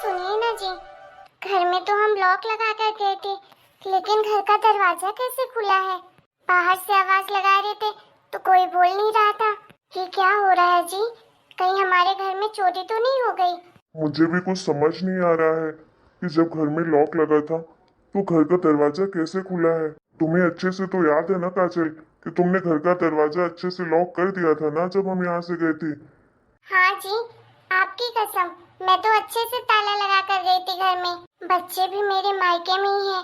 सुनिए ना जी, घर में तो हम लॉक लगा कर गए थे, लेकिन घर का दरवाजा कैसे खुला है? बाहर से आवाज लगा रहे थे तो कोई बोल नहीं रहा था। ये क्या हो रहा है जी? कहीं हमारे घर में चोरी तो नहीं हो गई? मुझे भी कुछ समझ नहीं आ रहा है कि जब घर में लॉक लगा था तो घर का दरवाजा कैसे खुला है। तुम्हें अच्छे से तो याद है ना काजल कि तुमने घर का दरवाजा अच्छे से लॉक कर दिया था ना जब हम यहाँ से गए थे। हाँ जी, आपकी कसम, मैं तो अच्छे से ताला लगा कर गई थी घर में। बच्चे भी मेरे मायके में ही हैं।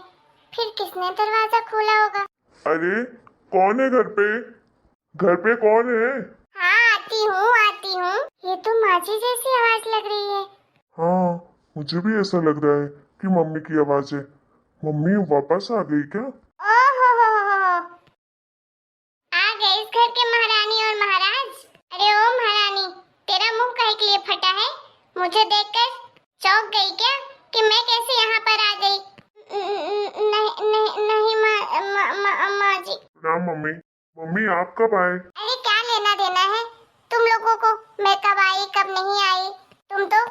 फिर किसने दरवाजा खोला होगा? अरे कौन है घर पे? घर पे कौन है? हाँ, आती हूँ। ये तो माँ जी जैसी आवाज लग रही है। हाँ, मुझे भी ऐसा लग रहा है कि मम्मी की आवाज है। मम्मी वापस आ गई क्या? ओहो हो, आ गए इस घर के महारानी और महाराज। अरे ओ महारानी, तेरा मुंह काहे के लिए फटा है? मुझे देखकर चौंक गई क्या कि मैं कैसे यहाँ पर आ गई? नहीं नहीं नहीं माँ जी। ना मम्मी। मम्मी आप कब आए? अरे क्या लेना देना है तुम लोगों को मैं कब आई कब नहीं आई? तुम तो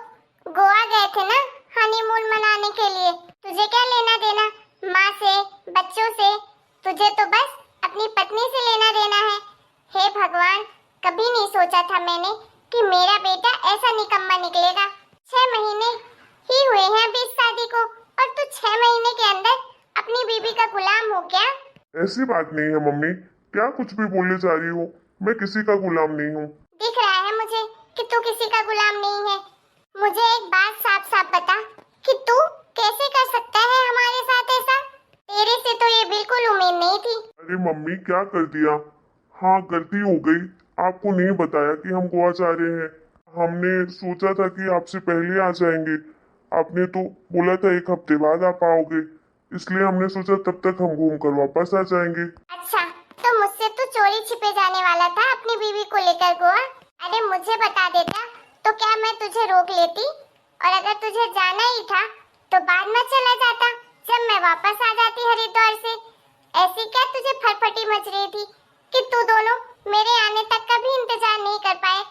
गोवा गए थे ना हनीमून मनाने के लिए। तुझे क्या लेना देना माँ से, बच्चों से? तुझे तो बस अपनी पत्नी से लेना देना है। हे भगवान, कभी नहीं सोचा था मैंने कि मेरा बेटा ऐसा निकम्मा निकलेगा। 6 महीने ही हुए हैं अभी इस शादी को और तू 6 महीने के अंदर अपनी बीबी का गुलाम हो गया। ऐसी बात नहीं है मम्मी, क्या कुछ भी बोलने जा रही हो? मैं किसी का गुलाम नहीं हूँ। दिख रहा है मुझे कि तू किसी का गुलाम नहीं है। मुझे एक बात साफ साफ बता कि तू कैसे कर सकता है हमारे साथ ऐसा? तेरे से तो ये बिल्कुल उम्मीद नहीं थी। अरे मम्मी क्या कर दिया? हाँ गलती हो गई। आपको नहीं बताया कि हम गोवा जा रहे हैं। हमने सोचा था कि आपसे पहले आ जाएंगे। आपने तो बोला था 1 हफ्ते बाद आप आओगे, इसलिए हमने सोचा तब तक हम घूम कर वापस आ जाएंगे। अच्छा, तो मुझसे तू चोरी छिपे जाने वाला था अपनी बीवी को लेकर गोवा? अरे मुझे बता देता तो क्या मैं तुझे रोक लेती? और अगर तुझे जाना ही था तो बाद में चला जाता जब मैं वापस आ जाती हरिद्वार से। ऐसी क्या तुझे फटफटी मच रही थी कि तू दोनों मेरे आने तक का भी इंतजार नहीं कर पाए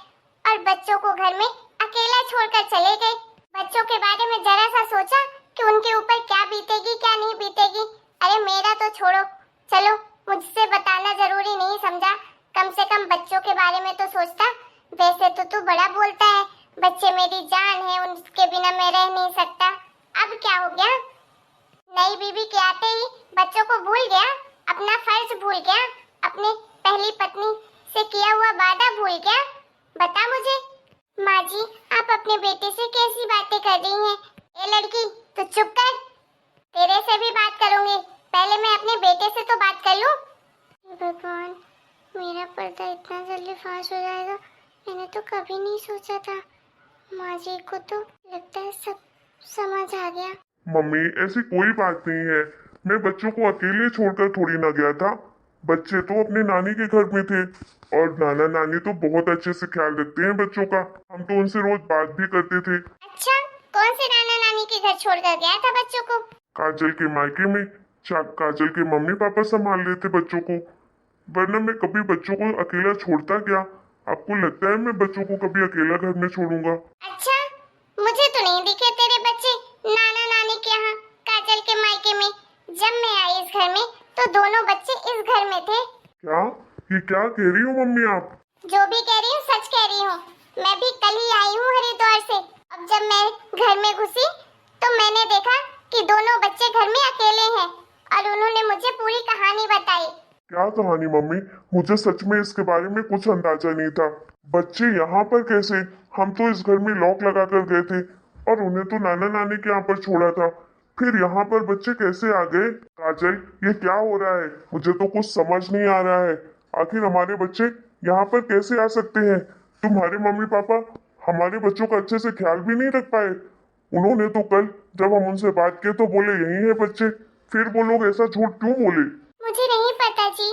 और बच्चों को घर में अकेला छोड़कर चले गए? बच्चों के बारे में जरा सा सोचा कि उनके ऊपर क्या बीतेगी क्या नहीं बीतेगी? अरे मेरा तो छोड़ो, चलो मुझसे बताना जरूरी नहीं समझा, कम से कम बच्चों के बारे में तो सोचता। वैसे तो तू बड़ा बोलता है, बच्चे मेरी जान है, उनके बिना मैं रह नहीं सकता। अब क्या हो गया? नई बीवी के आते ही बच्चों को भूल गया, अपना फर्ज भूल गया, अपनी पहली पत्नी से किया हुआ वादा भूल गया? बता मुझे। माँ जी, आप अपने बेटे से कैसी बातें कर रही हैं? ए लड़की, तू चुप कर, तेरे से भी बात करूंगी। पहले मैं अपने बेटे से तो बात कर लूं। भगवान, मेरा पर्दा इतना जल्दी फाश हो जाएगा, मैंने तो कभी नहीं सोचा था। माँ जी को तो लगता है सब समझ आ गया। मम्मी ऐसी कोई बात नहीं है। मैं बच्चों को अकेले छोड़कर थोड़ी ना गया था। बच्चे तो अपने नानी के घर में थे और नाना नानी तो बहुत अच्छे से ख्याल रखते हैं बच्चों का। हम तो उनसे रोज बात भी करते थे। अच्छा, कौन से नाना नानी के घर छोड़कर गया था बच्चों को? काजल के मायके में। काजल के मम्मी पापा संभाल लेते बच्चों को, वरना मैं कभी बच्चों को अकेला छोड़ता क्या? आपको लगता है मैं बच्चों को कभी अकेला घर में छोड़ूंगा? अच्छा, मुझे तो नहीं दिखे तेरे बच्चे नाना नानी के यहाँ काजल के मायके में। जब मैं आई इस घर में तो दोनों बच्चे इस घर में थे। क्या? ये क्या कह रही हो मम्मी आप? जो भी कह रही हूँ सच कह रही हूँ। मैं भी कल ही आई हूँ हरिद्वार से। अब जब मैं घर में घुसी तो मैंने देखा कि दोनों बच्चे घर में अकेले हैं और उन्होंने मुझे पूरी कहानी बताई। क्या कहानी मम्मी? मुझे सच में इसके बारे में कुछ अंदाजा नहीं था। बच्चे यहाँ पर कैसे? हम तो इस घर में लॉक लगा कर गए थे और उन्हें तो नाना नानी के यहाँ पर छोड़ा था, फिर यहाँ पर बच्चे कैसे आ गए? काजल, ये क्या हो रहा है? मुझे तो कुछ समझ नहीं आ रहा है। आखिर हमारे बच्चे यहाँ पर कैसे आ सकते हैं? तुम्हारे मम्मी पापा हमारे बच्चों का अच्छे से ख्याल भी नहीं रख पाए। उन्होंने तो कल जब हम उनसे बात किए तो बोले यही है बच्चे। फिर वो लोग ऐसा झूठ क्यों बोले? मुझे नहीं पता जी,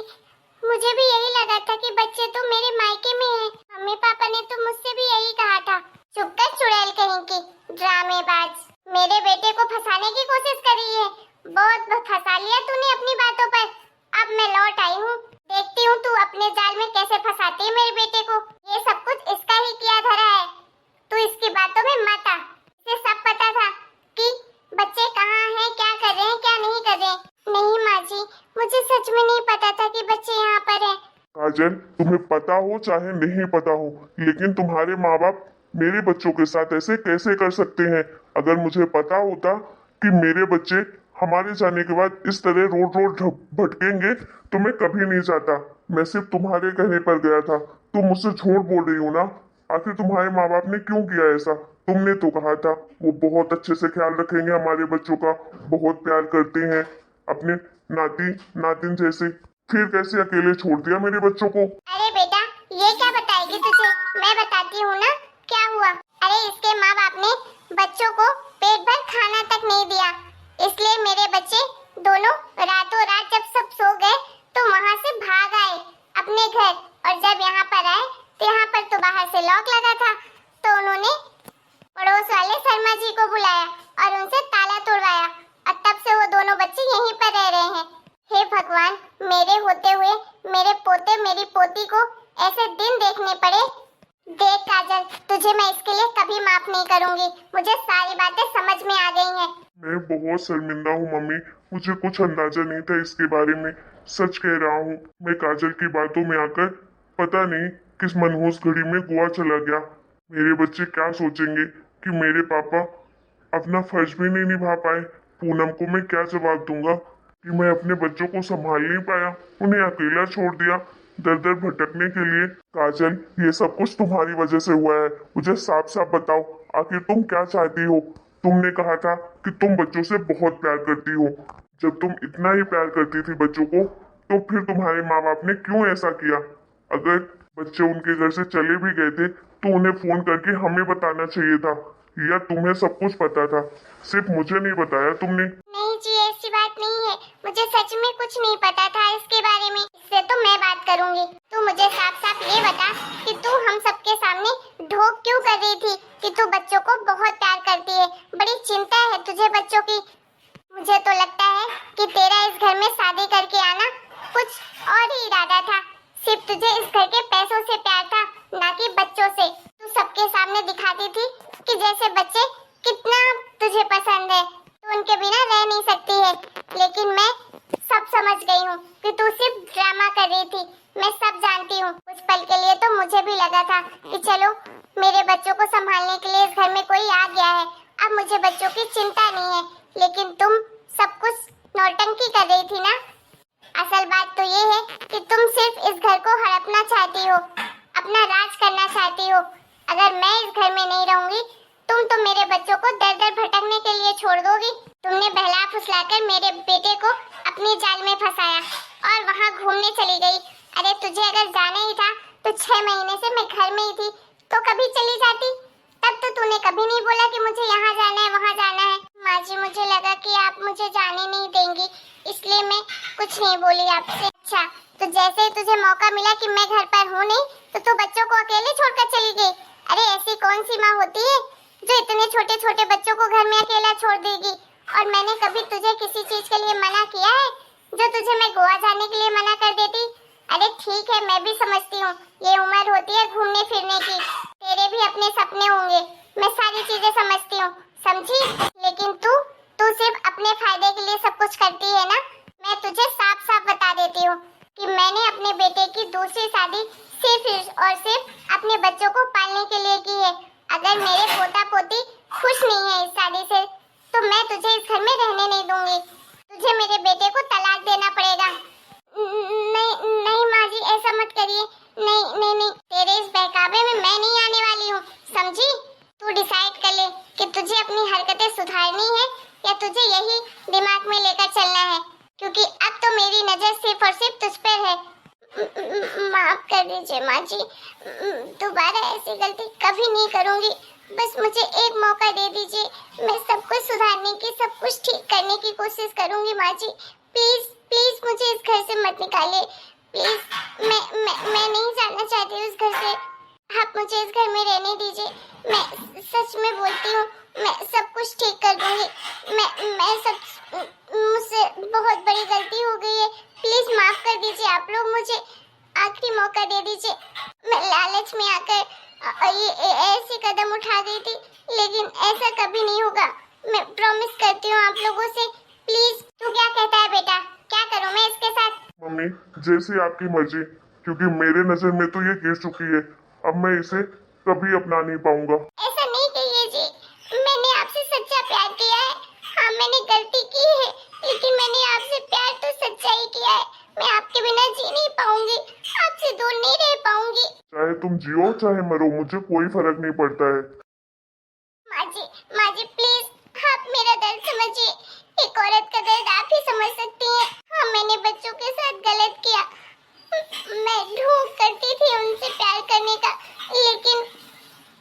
मुझे भी यही लगा था कि बच्चे तो मेरे मायके में हैं। मम्मी पापा ने तो मुझसे भी यही कहा था। चुप कर चुड़ैल कहीं की, ड्रामेबाज। मेरे बेटे को फंसाने की कोशिश करी है, बहुत फंसा लिया तूने अपनी बातों पर। अब मैं लौट आई हूँ, देखती हूँ तू अपने जाल में कैसे फंसाती है मेरे बेटे को। ये सब कुछ इसका ही किया धरा है, तू इसकी बातों में मत आ, इसे सब पता था। काजल, तुम्हें पता हो चाहे नहीं पता हो, लेकिन तुम्हारे माँ बाप मेरे बच्चों के साथ ऐसे कैसे कर सकते हैं? अगर मुझे पता होता कि मेरे बच्चे हमारे जाने के बाद इस तरह रोड रोड भटकेंगे तो मैं कभी नहीं जाता। मैं सिर्फ तुम्हारे कहने पर गया था। तुम मुझसे झूठ बोल रही हो ना? आखिर तुम्हारे माँ बाप ने क्यों किया ऐसा? तुमने तो कहा था वो बहुत अच्छे से ख्याल रखेंगे हमारे बच्चों का, बहुत प्यार करते हैं अपने नाती नातिन जैसे। फिर कैसे अकेले छोड़ दिया मेरे बच्चों को? अरे बेटा, ये क्या बताएगी तुझे? मैं बताती हूँ ना क्या हुआ। अरे इसके माँ बाप ने बच्चों को पेट भर खाना तक नहीं दिया, इसलिए मेरे बच्चे दोनों रातों रात जब सब सो गए तो वहाँ से भाग आए अपने घर। और जब यहाँ पर आए तो यहाँ पर तो बाहर से लॉक लगा था, तो उन्होंने पड़ोस वाले शर्मा जी को बुलाया और उनसे ताला तोड़वाया, और तब से वो दोनों बच्चे यहीं पर रह रहे हैं। हे भगवान, मेरे होते हुए मेरे पोते मेरी पोती को ऐसे दिन देखने पड़े। देख काजल, तुझे मैं इसके लिए कभी माफ नहीं करूंगी। मुझे सारी बातें समझ में आ गई हैं। मैं बहुत शर्मिंदा हूँ मम्मी, मुझे कुछ अंदाजा नहीं था इसके बारे में। सच कह रहा हूँ, मैं काजल की बातों में आकर पता नहीं किस मनहूस घड़ी में गोवा चला गया। मेरे बच्चे क्या सोचेंगे कि मेरे पापा अपना फर्ज भी नहीं निभा पाए। पूनम को मैं क्या जवाब दूंगा कि मैं अपने बच्चों को संभाल नहीं पाया, उन्हें अकेला छोड़ दिया दर दर भटकने के लिए। काजल, ये सब कुछ तुम्हारी वजह से हुआ है। मुझे साफ साफ बताओ, आखिर तुम क्या चाहती हो? तुमने कहा था कि तुम बच्चों से बहुत प्यार करती हो। जब तुम इतना ही प्यार करती थी बच्चों को, तो फिर तुम्हारे माँ बाप ने क्यों ऐसा किया? अगर बच्चे उनके घर से चले भी गए थे तो उन्हें फोन करके हमें बताना चाहिए था, या तुम्हें सब कुछ पता था, सिर्फ मुझे नहीं बताया तुमने? नहीं जी, ऐसी बात नहीं है। मुझे सच में कुछ नहीं पता था इसके बारे में। इससे तो मैं बात करूंगी। तू मुझे साफ साफ ये बता कि तू हम सबके सामने ढोक क्यों कर रही थी कि तू बच्चों को बहुत प्यार करती है, बड़ी चिंता है तुझे बच्चों की। मुझे तो लगता है कि तेरा इस घर में शादी करके आना कुछ और ही इरादा था। सिर्फ तुझे इस घर के पैसों से प्यार था, ना कि बच्चों से। तू सबके सामने दिखाती थी कि जैसे बच्चे कितना तुझे पसंद है, तू उनके बिना रह नहीं सकती है। लेकिन मैं सब समझ गई हूँ कि तू सिर्फ ड्रामा कर रही थी। मैं सब जानती हूँ। कुछ पल के लिए तो मुझे भी लगा था कि चलो मेरे बच्चों को संभालने के लिए इस घर में कोई आ गया है, अब मुझे बच्चों की चिंता नहीं है। लेकिन तुम सब कुछ नौटंकी कर रही थी ना। असल बात तो ये है कि तुम सिर्फ इस घर को हड़पना चाहती हो, अपना राज करना चाहती हो। अगर मैं इस घर में नहीं रहूंगी, तुम तो मेरे बच्चों को दर दर भटकने के लिए छोड़ दोगी। तुमने बहला फुसलाकर मेरे बेटे को अपनी जाल में फंसाया और वहाँ घूमने चली गई। अरे तुझे अगर जाना ही था तो 6 महीने से मैं घर में ही थी, तो कभी चली जाती। तब तो तूने कभी नहीं बोला कि मुझे यहाँ जाना है वहाँ जाना है। माँ जी, मुझे लगा कि आप मुझे जाने नहीं देंगी, इसलिए मैं कुछ नहीं बोली आपसे। अच्छा, तो जैसे ही तुझे मौका मिला कि मैं घर पर हूँ नहीं, तो तू बच्चों को अकेले छोड़कर चली गई। अरे ऐसी कौन सी माँ होती है जो इतने छोटे छोटे बच्चों को घर में अकेला छोड़ देगी? और मैंने कभी तुझे किसी चीज के लिए मना किया है जो तुझे मैं गोवा जाने के लिए मना कर देती? अरे ठीक है, मैं भी समझती हूँ ये उम्र होती है घूमने फिरने की, तेरे भी अपने सपने होंगे, मैं सारी चीजें समझती हूँ, समझी? लेकिन तू सिर्फ अपने फायदे के लिए सब कुछ करती है ना। मैं तुझे साफ साफ बता देती हूँ कि मैंने अपने बेटे की दूसरी शादी सिर्फ और सिर्फ अपने बच्चों को पालने के लिए की है। अगर मेरे पोता पोती खुश नहीं है इस शादी से, तो मैं तुझे इस घर में रहने नहीं दूंगी। तुझे मेरे बेटे को तलाक देना पड़ेगा। नहीं नहीं माँ जी, ऐसा मत करिए। नहीं नहीं नहीं, तेरे इस बहकावे में मैं नहीं आने वाली हूँ, समझी? तू डिसाइड कर ले कि तुझे अपनी हरकतें सुधारनी है या तुझे यही दिमाग में लेकर चलना है, क्योंकि अब तो मेरी नजर सिर्फ और सिर्फ तुझ पर है। माफ कर दीजिए माँ जी, दोबारा ऐसी गलती कभी नहीं करूँगी। बस मुझे एक मौका दे दीजिए, मैं सब कुछ सुधारने की, सब कुछ ठीक करने की कोशिश करूँगी माँ जी। प्लीज प्लीज मुझे इस घर से मत निकालिए, प्लीज। मैं नहीं जाना चाहती उस घर से। आप मुझे इस घर में रहने दीजिए। मैं सच में बोलती हूँ, मैं सब कुछ ठीक कर दूंगी। मैं सब, मुझसे बहुत बड़ी गलती हो गई है, प्लीज माफ कर दीजिए। आप लोग मुझे आखिरी मौका दे दीजिए। मैं लालच में आकर ये ऐसी कदम उठा गई थी, लेकिन ऐसा कभी नहीं होगा। मैं प्रॉमिस करती हूँ आप लोगों से। प्लीज। तू क्या कहता है बेटा, क्या करूँ मैं इसके साथ? मम्मी, जैसी आपकी मर्जी। क्योंकि मेरे नजर में तो ये गिर चुकी है। अब मैं इसे कभी अपना नहीं पाऊंगा। ऐसा नहीं कहिए जी, मैंने आपसे सच्चा प्यार किया है। हाँ, मैंने गलती की है, लेकिन मैंने आपसे प्यार तो सच्चा ही किया है। मैं आपके बिना जी नहीं पाऊंगी, आपसे दूर नहीं रह पाऊंगी। चाहे तुम जियो चाहे मरो, मुझे कोई फर्क नहीं पड़ता है। माँ जी प्लीज, आप मेरा दर्द समझिए। एक औरत का दर्द आप ही समझ सकती हैं। हाँ, मैंने बच्चों के साथ गलत किया। मैं ढोंग करती थी उनसे प्यार करने का, लेकिन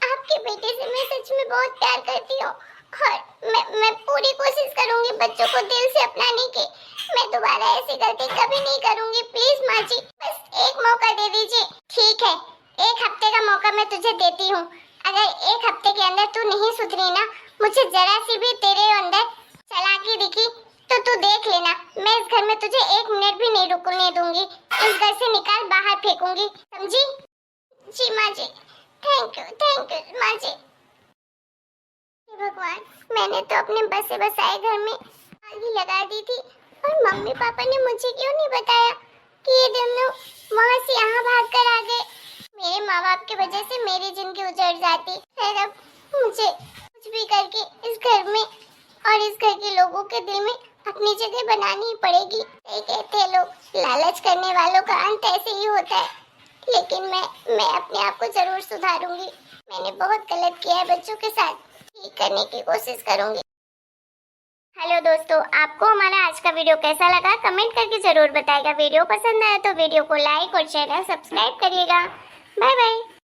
आपके बेटे से मैं सच में बहुत प्यार करती हूँ और मैं पूरी कोशिश करूंगी बच्चों को दिल से अपनाने की। मैं दोबारा ऐसी गलती कभी नहीं करूंगी। प्लीज माँ जी, बस एक मौका दे दीजिए। ठीक है, 1 हफ्ते का मौका मैं तुझे देती हूँ। अगर 1 हफ्ते के अंदर तू नहीं सुधरी ना, मुझे जरा सी भी तेरे अंदर चालाकी दिखी तो तू देख लेना, मैं इस घर में तुझे 1 मिनट भी नहीं रुकने दूंगी। इस घर से निकाल बाहर फेंकूंगी, समझी? जी माँ जी, थैंक यू माँ जी। हे भगवान, मैंने तो अपने बसे बसाए घर में आग ही लगा दी थी और मम्मी पापा ने मुझे क्यों नहीं बताया कि ये दोनों वहाँ से यहाँ भाग कर आ गए। मेरे माँ बाप की वजह से मेरी जिंदगी उजड़ जाती है। अब मुझे कुछ भी करके इस घर में और इस घर के लोगों के दिल में अपनी जगह बनानी ही पड़ेगी। ये कहते हैं लोग, लालच करने वालों का अंत ऐसे ही होता है। लेकिन मैं अपने आप को जरूर सुधारूंगी। मैंने बहुत गलत किया है बच्चों के साथ, ठीक करने की कोशिश करूंगी। हेलो दोस्तों, आपको हमारा आज का वीडियो कैसा लगा कमेंट करके जरूर बताएगा। वीडियो पसंद आया तो वीडियो को लाइक और चैनल सब्सक्राइब करिएगा। Bye bye.